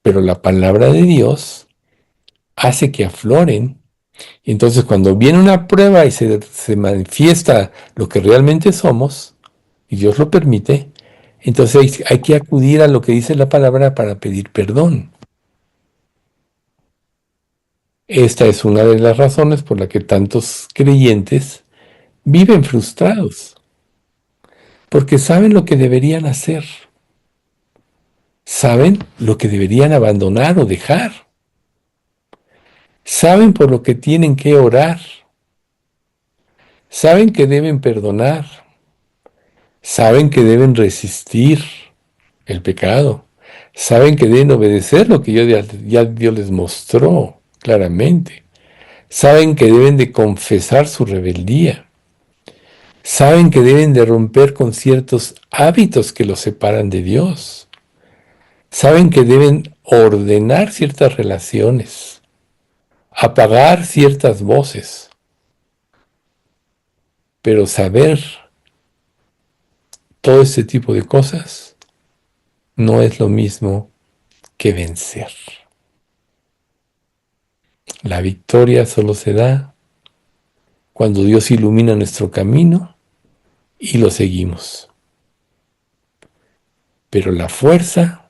Pero la palabra de Dios hace que afloren. Y entonces cuando viene una prueba y se manifiesta lo que realmente somos, y Dios lo permite, entonces hay que acudir a lo que dice la palabra para pedir perdón. Esta es una de las razones por la que tantos creyentes viven frustrados, porque saben lo que deberían hacer, saben lo que deberían abandonar o dejar, saben por lo que tienen que orar, saben que deben perdonar, saben que deben resistir el pecado, saben que deben obedecer lo que ya Dios les mostró claramente, saben que deben de confesar su rebeldía, saben que deben de romper con ciertos hábitos que los separan de Dios, saben que deben ordenar ciertas relaciones, apagar ciertas voces, pero saber todo este tipo de cosas no es lo mismo que vencer. La victoria solo se da cuando Dios ilumina nuestro camino y lo seguimos. Pero la fuerza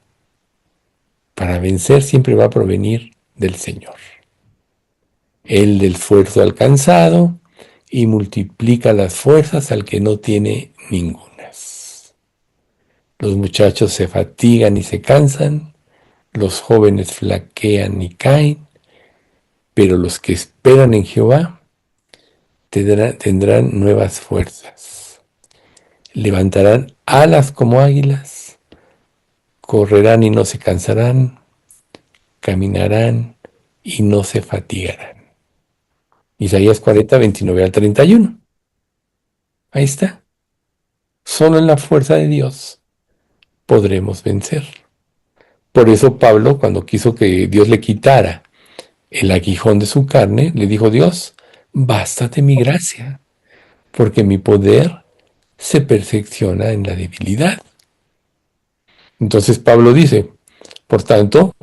para vencer siempre va a provenir del Señor. Él del esfuerzo alcanzado y multiplica las fuerzas al que no tiene ningunas. Los muchachos se fatigan y se cansan, los jóvenes flaquean y caen, pero los que esperan en Jehová tendrán nuevas fuerzas. Levantarán alas como águilas, correrán y no se cansarán, caminarán y no se fatigarán. Isaías 40, 29 al 31. Ahí está. Solo en la fuerza de Dios podremos vencer. Por eso Pablo, cuando quiso que Dios le quitara el aguijón de su carne, le dijo: Dios, bástate mi gracia, porque mi poder se perfecciona en la debilidad. Entonces Pablo dice: por tanto,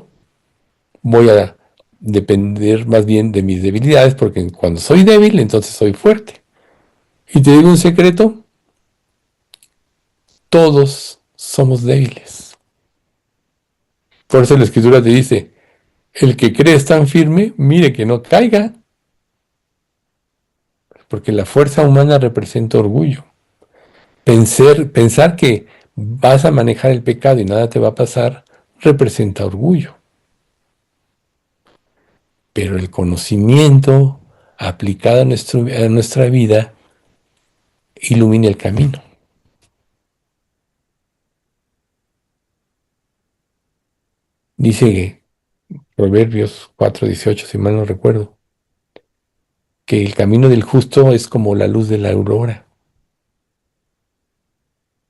voy a depender más bien de mis debilidades, porque cuando soy débil, entonces soy fuerte. Y te digo un secreto: todos somos débiles. Por eso la Escritura te dice: el que cree es tan firme, mire que no caiga, porque la fuerza humana representa orgullo. Pensar que vas a manejar el pecado y nada te va a pasar representa orgullo. Pero el conocimiento aplicado a nuestra vida ilumina el camino. Dice Proverbios 4:18, si mal no recuerdo, que el camino del justo es como la luz de la aurora,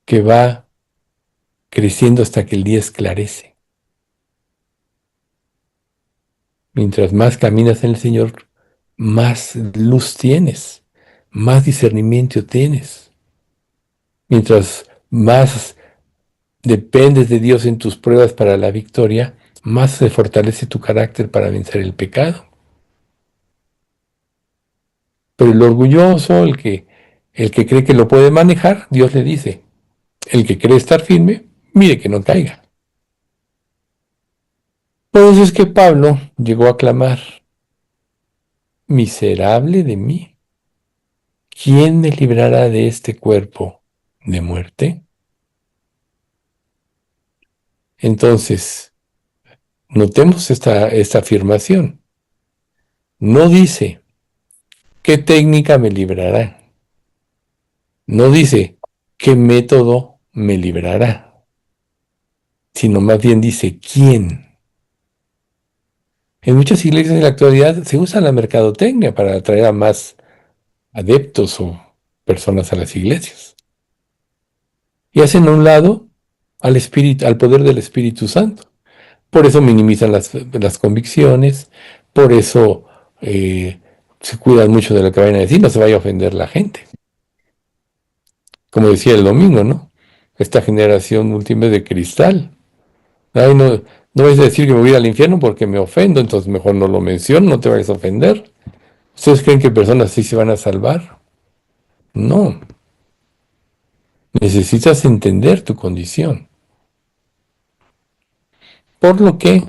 que va creciendo hasta que el día esclarece. Mientras más caminas en el Señor, más luz tienes, más discernimiento tienes. Mientras más dependes de Dios en tus pruebas para la victoria, más se fortalece tu carácter para vencer el pecado. Pero el orgulloso, el que cree que lo puede manejar, Dios le dice: el que cree estar firme, mire que no caiga. Por eso es que Pablo llegó a clamar: miserable de mí, ¿quién me librará de este cuerpo de muerte? Entonces, notemos esta afirmación. No dice qué técnica me librará. No dice qué método me librará, sino más bien dice quién. En muchas iglesias en la actualidad se usa la mercadotecnia para atraer a más adeptos o personas a las iglesias. Y hacen a un lado al espíritu, al poder del Espíritu Santo. Por eso minimizan las convicciones, por eso se cuidan mucho de lo que vayan a decir, no se vaya a ofender la gente. Como decía el domingo, ¿no? Esta generación última es de cristal. Ay, no, no vayas a decir que me voy a ir al infierno porque me ofendo, entonces mejor no lo menciono, no te vayas a ofender. ¿Ustedes creen que personas así se van a salvar? No. Necesitas entender tu condición. Por lo que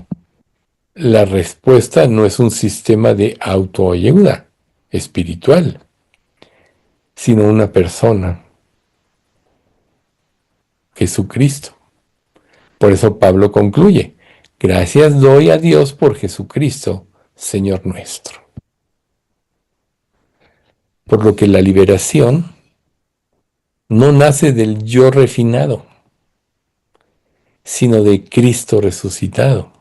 la respuesta no es un sistema de autoayuda espiritual, sino una persona, Jesucristo. Por eso Pablo concluye, gracias doy a Dios por Jesucristo, Señor nuestro. Por lo que la liberación no nace del yo refinado, sino de Cristo resucitado.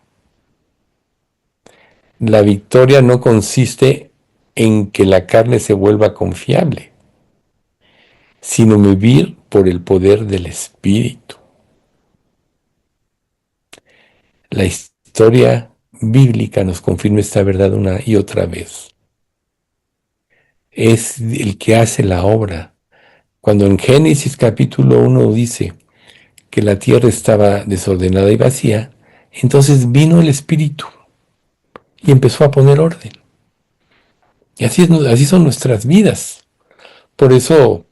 La victoria no consiste en que la carne se vuelva confiable, sino vivir por el poder del Espíritu. La historia bíblica nos confirma esta verdad una y otra vez. Es el que hace la obra. Cuando en Génesis capítulo 1 dice que la tierra estaba desordenada y vacía, entonces vino el Espíritu y empezó a poner orden. Y así son nuestras vidas. Por eso,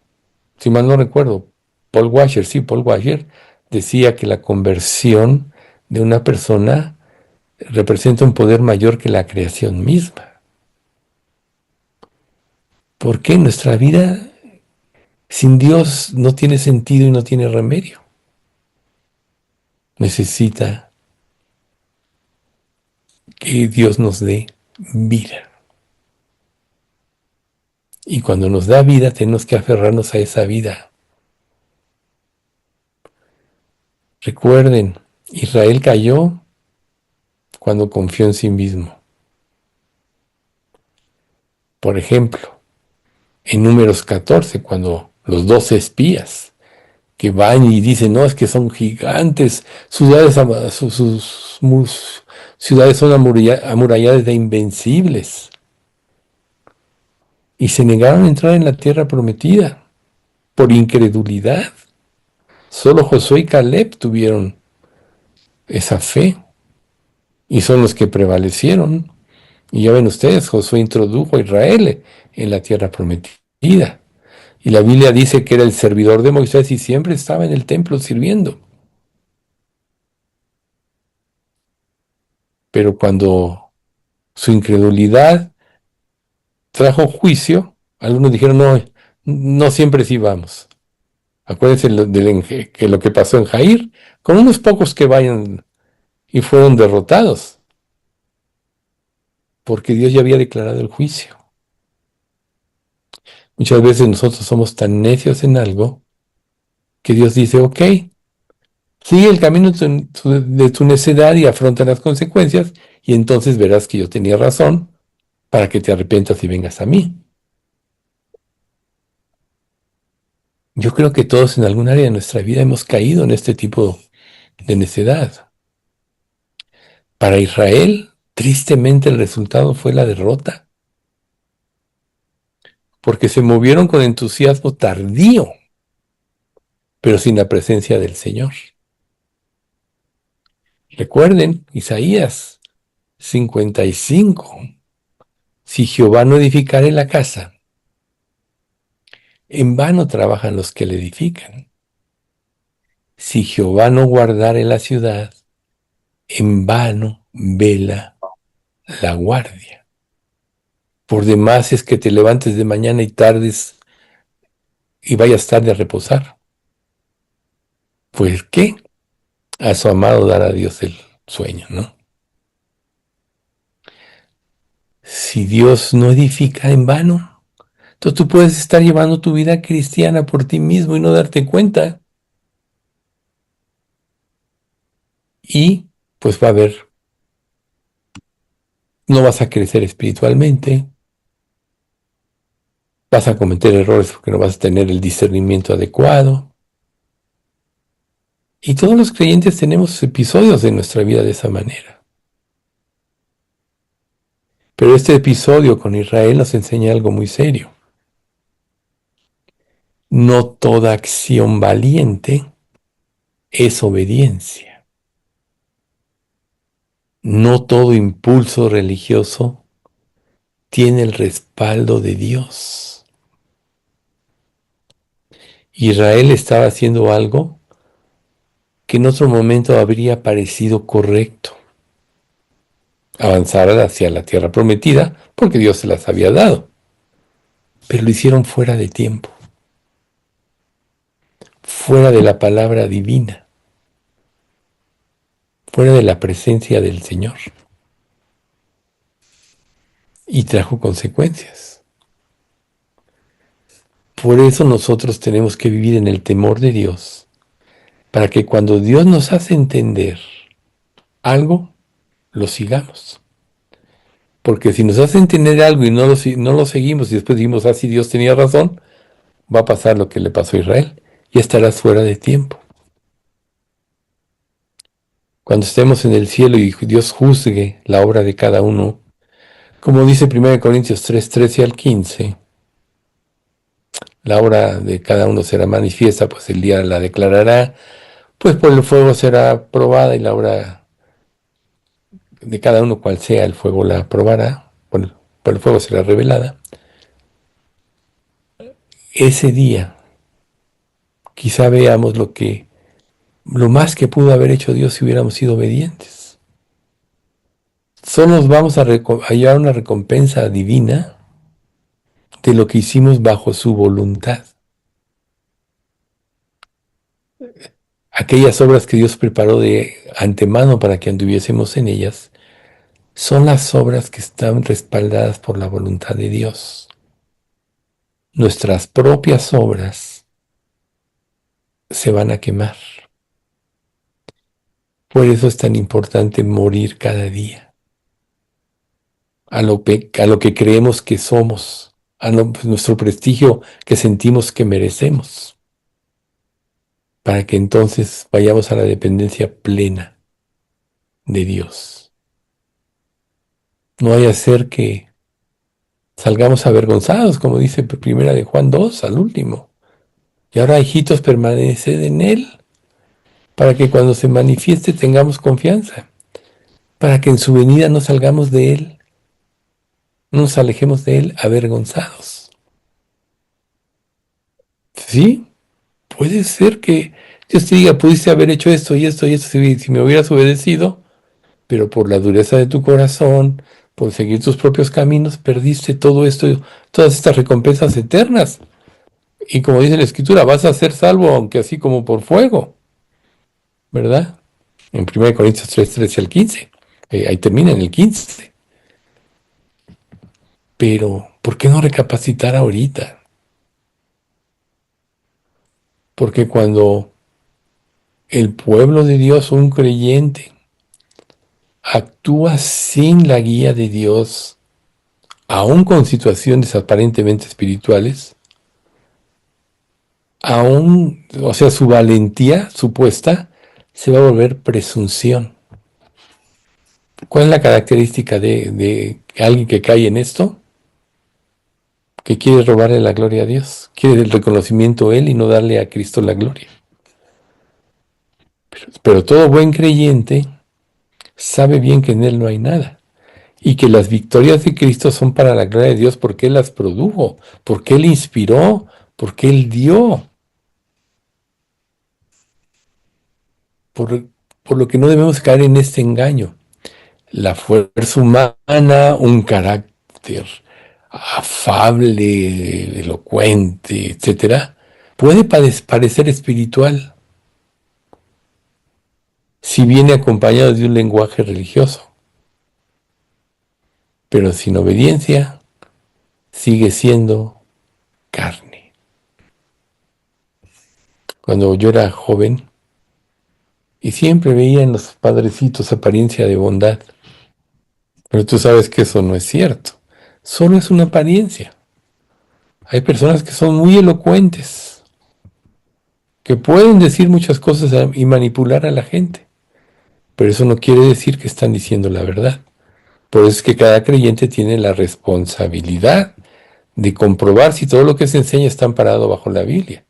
si mal no recuerdo, Paul Washer decía que la conversión de una persona representa un poder mayor que la creación misma. Porque nuestra vida sin Dios no tiene sentido y no tiene remedio. Necesita que Dios nos dé vida. Y cuando nos da vida, tenemos que aferrarnos a esa vida. Recuerden, Israel cayó cuando confió en sí mismo. Por ejemplo, en Números 14, cuando los 12 espías que van y dicen, no, es que son gigantes, sus ciudades son amuralladas de invencibles. Y se negaron a entrar en la tierra prometida por incredulidad. Solo Josué y Caleb tuvieron esa fe y son los que prevalecieron. Y ya ven ustedes, Josué introdujo a Israel en la tierra prometida. Y la Biblia dice que era el servidor de Moisés y siempre estaba en el templo sirviendo. Pero cuando su incredulidad trajo juicio, algunos dijeron, no, no siempre sí vamos. Acuérdense que lo que pasó en Jair, con unos pocos que vayan y fueron derrotados, porque Dios ya había declarado el juicio. Muchas veces nosotros somos tan necios en algo que Dios dice, ok, sigue el camino de tu necedad y afronta las consecuencias y entonces verás que yo tenía razón para que te arrepientas y vengas a mí. Yo creo que todos en algún área de nuestra vida hemos caído en este tipo de necedad. Para Israel, tristemente el resultado fue la derrota, porque se movieron con entusiasmo tardío, pero sin la presencia del Señor. Recuerden, Isaías 55. Si Jehová no edificare la casa, en vano trabajan los que la edifican. Si Jehová no guardare la ciudad, en vano vela la guardia. Por demás es que te levantes de mañana y tardes y vayas tarde a reposar. Pues qué, a su amado dará Dios el sueño, ¿no? si Dios no edifica en vano, entonces tú puedes estar llevando tu vida cristiana por ti mismo y no darte cuenta. Y pues va a haber, no vas a crecer espiritualmente, vas a cometer errores porque no vas a tener el discernimiento adecuado. Y todos los creyentes tenemos episodios de nuestra vida de esa manera. Pero este episodio con Israel nos enseña algo muy serio. No toda acción valiente es obediencia. No todo impulso religioso tiene el respaldo de Dios. Israel estaba haciendo algo que en otro momento habría parecido correcto. Avanzar hacia la tierra prometida porque Dios se las había dado. Pero lo hicieron fuera de tiempo, fuera de la palabra divina, fuera de la presencia del Señor. Y trajo consecuencias. Por eso nosotros tenemos que vivir en el temor de Dios, para que cuando Dios nos hace entender algo, lo sigamos. Porque si nos hace entender algo y no lo seguimos y después decimos, ah, sí, Dios tenía razón, va a pasar lo que le pasó a Israel y estarás fuera de tiempo. Cuando estemos en el cielo y Dios juzgue la obra de cada uno, como dice 1 Corintios 3, 13 al 15, la obra de cada uno será manifiesta, pues el día la declarará, pues por el fuego será probada y la obra de cada uno, cual sea el fuego, la probará, por el fuego será revelada. Ese día quizá veamos lo más que pudo haber hecho Dios si hubiéramos sido obedientes. Solo nos vamos a llevar una recompensa divina de lo que hicimos bajo su voluntad. Aquellas obras que Dios preparó de antemano para que anduviésemos en ellas, son las obras que están respaldadas por la voluntad de Dios. Nuestras propias obras se van a quemar. Por eso es tan importante morir cada día a lo que creemos que somos, pues, nuestro prestigio que sentimos que merecemos, para que entonces vayamos a la dependencia plena de Dios. No vaya a ser que salgamos avergonzados, como dice primera de Juan 2, al último. Y ahora, hijitos, permaneced en Él, para que cuando se manifieste tengamos confianza, para que en su venida no salgamos de Él, no nos alejemos de Él avergonzados. Sí, puede ser que Dios te diga, pudiste haber hecho esto y esto y esto si me hubieras obedecido, pero por la dureza de tu corazón, por seguir tus propios caminos, perdiste todo esto, todas estas recompensas eternas. Y como dice la Escritura, vas a ser salvo, aunque así como por fuego, ¿verdad? En 1 Corintios 3, 13 al 15. Ahí termina en el 15. Pero, ¿por qué no recapacitar ahorita? Porque cuando el pueblo de Dios, un creyente, actúa sin la guía de Dios, aún con situaciones aparentemente espirituales, aún, o sea, su valentía supuesta se va a volver presunción. ¿Cuál es la característica de alguien que cae en esto? Que quiere robarle la gloria a Dios, quiere el reconocimiento a Él y no darle a Cristo la gloria. Pero todo buen creyente sabe bien que en Él no hay nada y que las victorias de Cristo son para la gloria de Dios porque Él las produjo, porque Él inspiró, porque Él dio. Por, por lo que no debemos caer en este engaño. La fuerza humana, un carácter afable, elocuente, etcétera, puede parecer espiritual si viene acompañado de un lenguaje religioso. pero sin obediencia sigue siendo carne. Cuando yo era joven y siempre veía en los padrecitos apariencia de bondad, pero tú sabes que eso no es cierto, solo es una apariencia. Hay personas que son muy elocuentes, que pueden decir muchas cosas y manipular a la gente, pero eso no quiere decir que están diciendo la verdad. Por eso es que cada creyente tiene la responsabilidad de comprobar si todo lo que se enseña está amparado bajo la Biblia.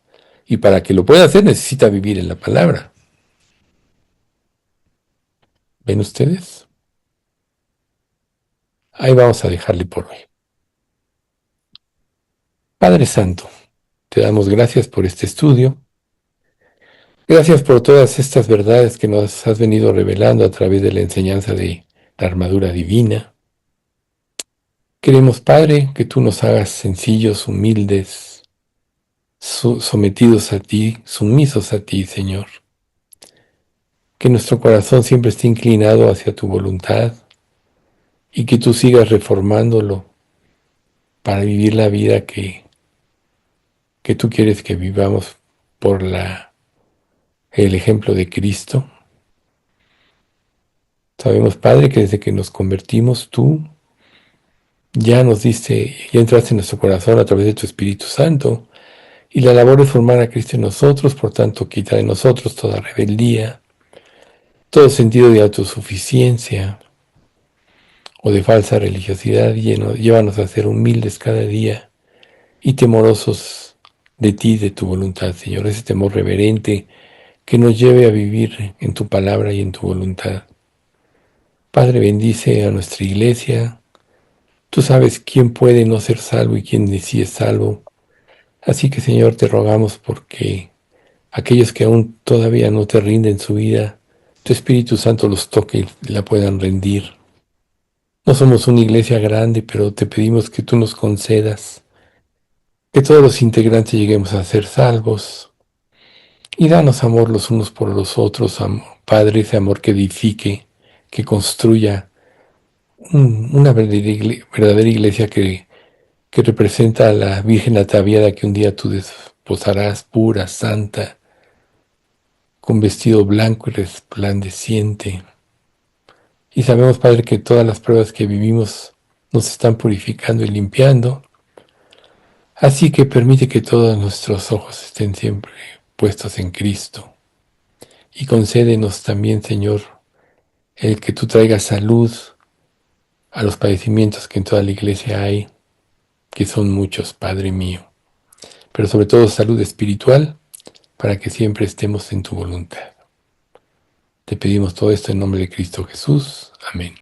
Y para que lo pueda hacer necesita vivir en la palabra. ¿Ven ustedes? Ahí vamos a dejarle por hoy. Padre Santo, te damos gracias por este estudio. Gracias por todas estas verdades que nos has venido revelando a través de la enseñanza de la armadura divina. Queremos, Padre, que tú nos hagas sencillos, humildes, sometidos a ti, sumisos a ti, Señor. Que nuestro corazón siempre esté inclinado hacia tu voluntad y que tú sigas reformándolo para vivir la vida que tú quieres que vivamos por el ejemplo de Cristo. Sabemos, Padre, que desde que nos convertimos, tú ya ya entraste en nuestro corazón a través de tu Espíritu Santo, y la labor es formar a Cristo en nosotros, por tanto, quita de nosotros toda rebeldía, todo sentido de autosuficiencia o de falsa religiosidad, y llévanos a ser humildes cada día y temorosos de ti, de tu voluntad, Señor, ese temor reverente que nos lleve a vivir en tu palabra y en tu voluntad. Padre, bendice a nuestra iglesia. Tú sabes quién puede no ser salvo y quién sí es salvo. Así que, Señor, te rogamos porque aquellos que aún todavía no te rinden su vida, tu Espíritu Santo los toque y la puedan rendir. No somos una iglesia grande, pero te pedimos que tú nos concedas que todos los integrantes lleguemos a ser salvos. Y danos amor los unos por los otros, Padre, ese amor que edifique, que construya una verdadera iglesia que representa a la Virgen ataviada que un día tú desposarás, pura, santa, con vestido blanco y resplandeciente. Y sabemos, Padre, que todas las pruebas que vivimos nos están purificando y limpiando. Así que permite que todos nuestros ojos estén siempre puestos en Cristo. Y concédenos también, Señor, el que tú traigas salud a los padecimientos que en toda la iglesia hay, que son muchos, Padre mío. Pero sobre todo salud espiritual, para que siempre estemos en tu voluntad. Te pedimos todo esto en nombre de Cristo Jesús. Amén.